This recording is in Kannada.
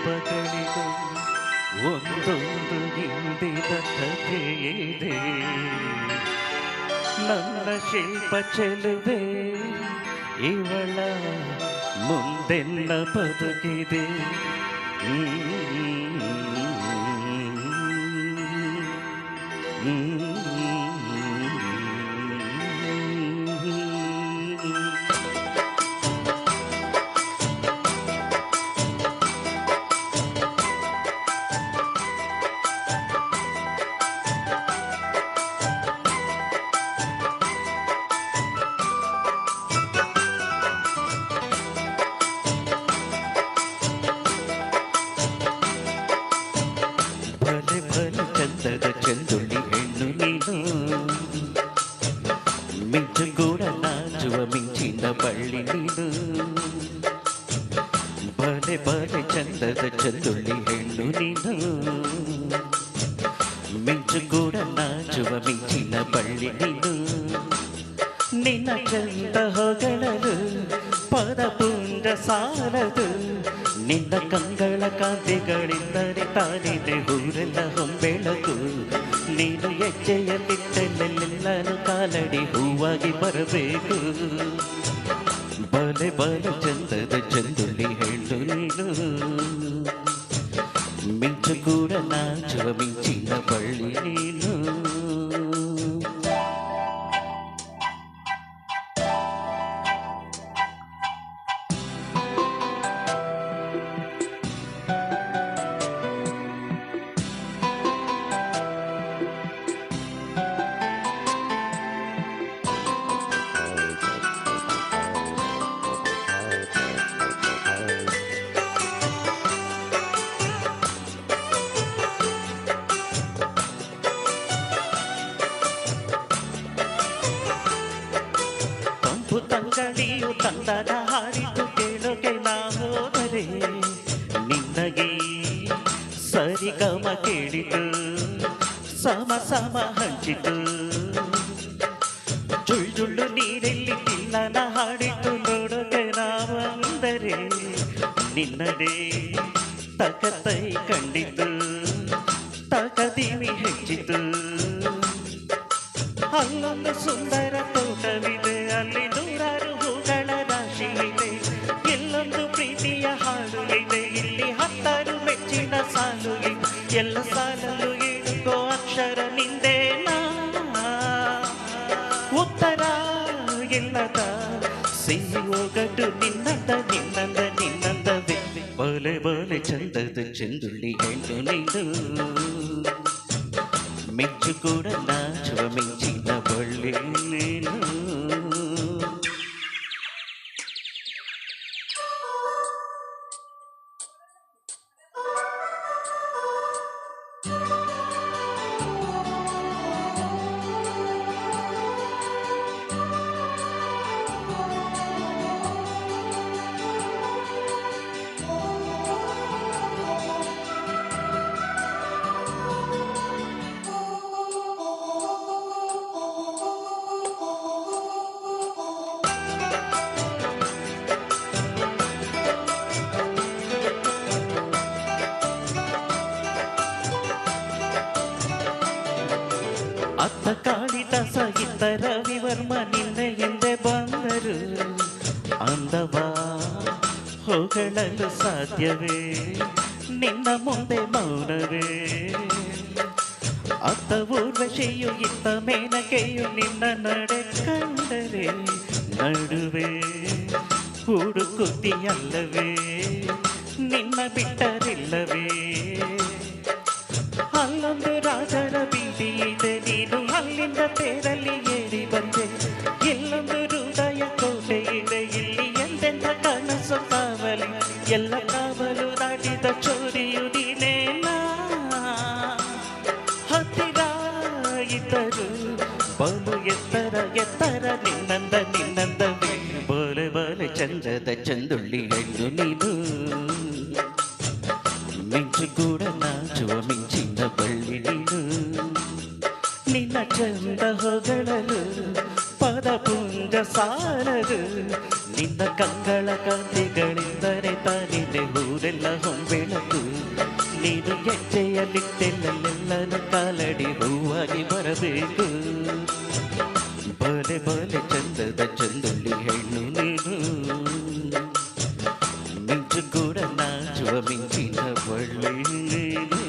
ರೂಪಗಳಿಗೂ ಒಂದೊಂದು ಹಿಂದಿನ ಕಥೆಯಿದೆ. ನನ್ನ ಶಿಲ್ಪ ಚೆಲುವೆ ಇವಳ ಮುಂದೆಲ್ಲ ಬದುಕಿದೆ. ಚಂದದ ಚಂದುಳ್ಳಿ ಹೆಣ್ಣು ನೀನು, ಮಿಂಚುಗೂಡ ನಾಚುವ ಮಿಂಚಿನ ಬಳ್ಳಿ ನೀನು. ಬಲೆ ಬಲೆ ಚಂದದ ಚಂದುಳ್ಳಿ ಹೆಣ್ಣು ನೀನು, ಮಿಂಚುಗೂಡ ನಾಚುವ ಮಿಂಚಿನ ಬಳ್ಳಿ ನೀನು. ನಿನ್ನ ಚಂದ ಹೊಗಳಲು ಪದಪುಂಜ ಸಾಲದು, ನಿನ್ನ ಕಂಗಳ ಕಾಂತಿಗಳಿಂದರೆ ತಾನಿದೆ ಊರೆಲ್ಲ ಹೊಂಬೆಳಕು. ನೀನು ಹೆಜ್ಜೆಯಲ್ಲಿಟ್ಟಲ್ಲೆಲ್ಲನು ಕಾಲಡಿ ಹೂವಾಗಿ ಬರಬೇಕು. ಬಲೆ ಬಲೆ ಚಂದದ ಚಂದುಳ್ಳಿ ಹೆಣ್ಣು ನೀನು, ಮಿಂಚು ಕೂಡ ನಾಚುವ ಮಿಂಚಿನ ಬಳ್ಳಿ ನೀನು. ತಂಗಳಿಯು ತಂದದ ಹಾಡಿತು ಕೇಳೋಕೆ ನಾ ಹೋದರೆ, ನಿನ್ನಗೆ ಸರಿಗಮ ಕೇಳಿತು ಸಮ ಸಮ ಹಂಚಿತು. ಜುಳ್ಳು ನೀರಲ್ಲಿ ತಿಲ್ಲನ ಹಾಡಿತು ನೋಡೋಕೆ ನಾವಂದರೆ, ನಿನ್ನದೇ ತಕತೈ ಕಂಡಿತು ತಕದಿವಿ ಹೆಚ್ಚಿತು. ಅಲ್ಲೊಂದು ಸುಂದರ ತೋಟವಿದೆ, ಅಲ್ಲಿ ನೂರಾರು ಹೂಗಳ ರಾಶಿ ಇದೆ. ಇಲ್ಲೊಂದು ಪ್ರೀತಿಯ ಹಾಡು ಇದೆ, ಇಲ್ಲಿ 10 ಮೆಚ್ಚಿನ ಸಾಲು ಇದೆ. ಎಲ್ಲ ಸಾಲಲು ಇಡುಕೋ ಅಕ್ಷರ ನಿಂದೇನಾ, ಉತ್ತರ ಇಲ್ಲದ ಸಿಹಿ ಒಗಟು ನಿನ್ನಂದ ನಿನ್ನಂದ ನಿನ್ನಂದವೇ. ಬಲೆ ಬಲೆ ಚಂದದ ಚಂದುಳ್ಳಿ ಹೆಣ್ಣು ನೀನು, ಮಿಂಚು ಕೂಡ ನಾಚುವ ಮಿಂಚಿನ ಬಳ್ಳಿ ನೀನು. ಅತ್ತ ಕಾಳಿದಾಸ ಇತ್ತ ರವಿವರ್ಮ ನಿನ್ನೆ ಎಂದೆ ಬಂದರು, ಅಂದವ ಹೊಗಳಲು ಸಾಧ್ಯವೇ ನಿನ್ನ ಮುಂದೆ ಮೌನವೇ. ಅತ್ತ ಊರ್ವಶಿಯು ಇತ್ತ ಮೇನಕೆಯು ನಿನ್ನ ನಡೆ ಕಂಡರೆ, ನಡುವೆ ಹುಡುಕುತ್ತಿಯಲ್ಲವೇ ನಿನ್ನ ಬಿಟ್ಟರಿಲ್ಲವೇ. ಅಲ್ಲೊಂದು ರಾಜರ ಬೀದಿ ಇದೆ, ನೀನು ಅಲ್ಲಿಂದ ತೇರಲ್ಲಿ ಏರಿ ಬಂದೆ. ಇಲ್ಲೊಂದು ಹೃದಯ ಕೋಟೆ ಇದೆ, ಇಲ್ಲಿ ಎಂದೆಂಥ ಕನಸು ಕಾವಲಿ. ಎಲ್ಲ ಕಾವಲು ದಾಟಿದ ಚೋರಿಯು ನೀನೇನಾ, ಹತ್ತಿರ ಇದ್ದರು ಬಲು ಎತ್ತರ ಎತ್ತರ ನಿನ್ನಂದ ನಿನ್ನಂದವೇ. ಬಲೆ ಬಲೆ ಚಂದದ ಚಂದುಳ್ಳಿ ಹೆಣ್ಣು ನೀನು, ಮಿಂಚು ಕೂಡ ನಾಚುವ ಮಿಂಚಿನ ಬಳ್ಳಿ ನೀನು. ನಿನ್ನ ಚಂದ ಹೊಗಳಲು ಪದಪುಂಜ ಸಾಲದು, ನಿನ್ನ ಕಂಗಳ ಕಾಂತಿಗಳಿಂದರೆ ತಾನಿದೆ ಊರೆಲ್ಲ ಹೊಂಬೆಳಕು ನೀನು ಹೆಜ್ಜೆಯಲ್ಲಿಟ್ಟೆಲ್ಲೆಲ್ಲನ ಕಾಲಡಿ ಹೂವಾಗಿ ಬರಬೇಕು ಬಲೆ ಬಲೆ ಚಂದದ ಚಂದುಳ್ಳಿ ಹೆಣ್ಣು ನೀನು ಮಿಂಚು ಕೂಡ ನಾಚುವ ಮಿಂಚಿನ ಬಳ್ಳಿ ನೀನು